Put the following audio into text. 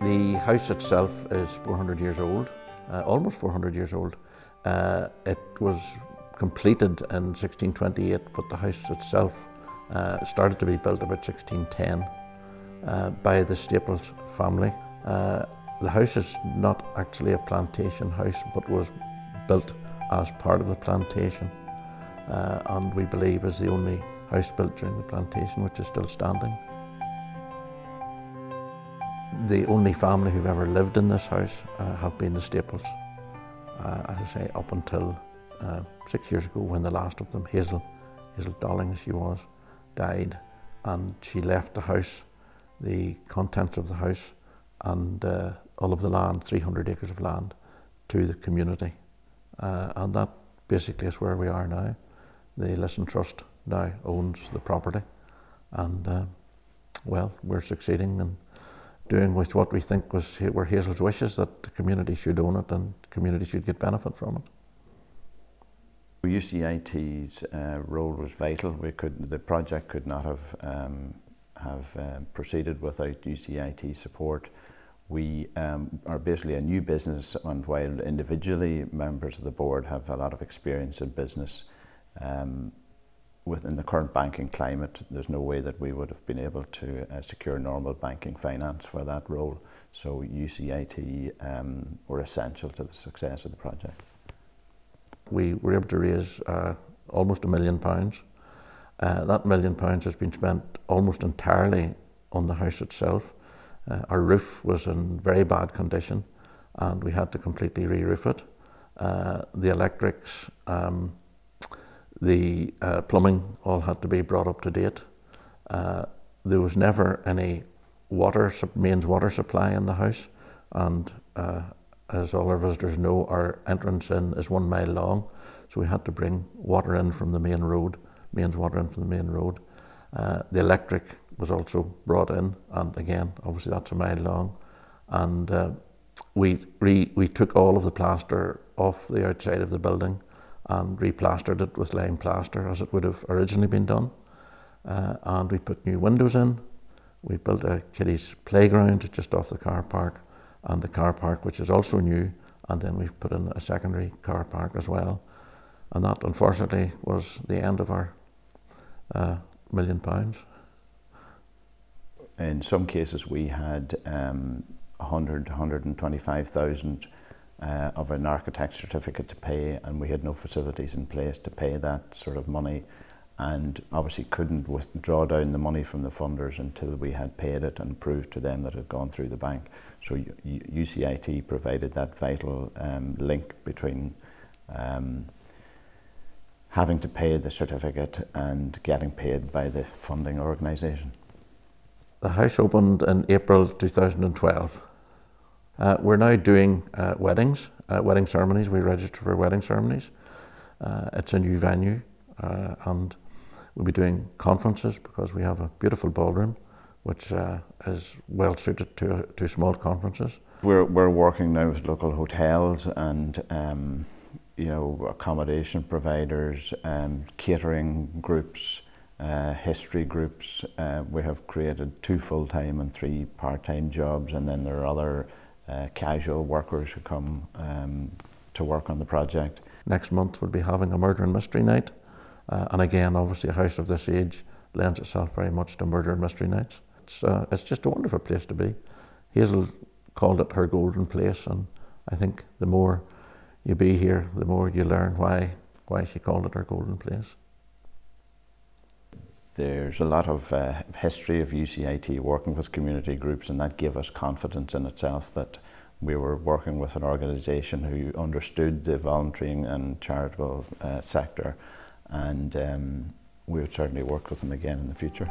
The house itself is 400 years old, almost 400 years old. It was completed in 1628, but the house itself started to be built about 1610 by the Staples family. The house is not actually a plantation house, but was built as part of the plantation, and we believe is the only house built during the plantation which is still standing. The only family who've ever lived in this house have been the Staples. As I say, up until 6 years ago, when the last of them, Hazel Dolling as she was, died, and she left the house, the contents of the house and all of the land, 300 acres of land, to the community. And that basically is where we are now. The Lissan Trust now owns the property, and well, we're succeeding in doing with what we think were Hazel's wishes, that the community should own it and the community should get benefit from it. UCIT's role was vital. The project could not have proceeded without UCIT support. We are basically a new business, and while individually members of the board have a lot of experience in business, within the current banking climate, there's no way that we would have been able to secure normal banking finance for that role. So UCIT were essential to the success of the project. We were able to raise almost £1 million. That £1 million has been spent almost entirely on the house itself. Our roof was in very bad condition and we had to completely re-roof it. The electrics, the plumbing all had to be brought up to date. There was never any mains water supply in the house, and as all our visitors know, our entrance in is 1 mile long, so we had to bring water in from the main road, mains water in from the main road. The electric was also brought in, and again, obviously that's 1 mile long. And we took all of the plaster off the outside of the building and replastered it with lime plaster as it would have originally been done. And we put new windows in. We built a kiddies playground just off the car park, and the car park, which is also new, and then we've put in a secondary car park as well. And that, unfortunately, was the end of our £1 million. In some cases, we had 125,000 of an architect certificate to pay, and we had no facilities in place to pay that sort of money, and obviously couldn't withdraw down the money from the funders until we had paid it and proved to them that it had gone through the bank. So UCIT provided that vital link between having to pay the certificate and getting paid by the funding organisation. The house opened in April 2012. We're now doing wedding ceremonies. We register for wedding ceremonies. It's a new venue, and we'll be doing conferences because we have a beautiful ballroom which is well suited to small conferences. We're working now with local hotels and you know, accommodation providers, catering groups, history groups. We have created 2 full-time and 3 part-time jobs, and then there are other casual workers who come to work on the project. Next month we'll be having a murder and mystery night, and again, obviously a house of this age lends itself very much to murder and mystery nights. It's just a wonderful place to be. Hazel called it her golden place, and I think the more you be here, the more you learn why she called it her golden place. There's a lot of history of UCIT working with community groups, and that gave us confidence in itself that we were working with an organisation who understood the volunteering and charitable sector, and we would certainly work with them again in the future.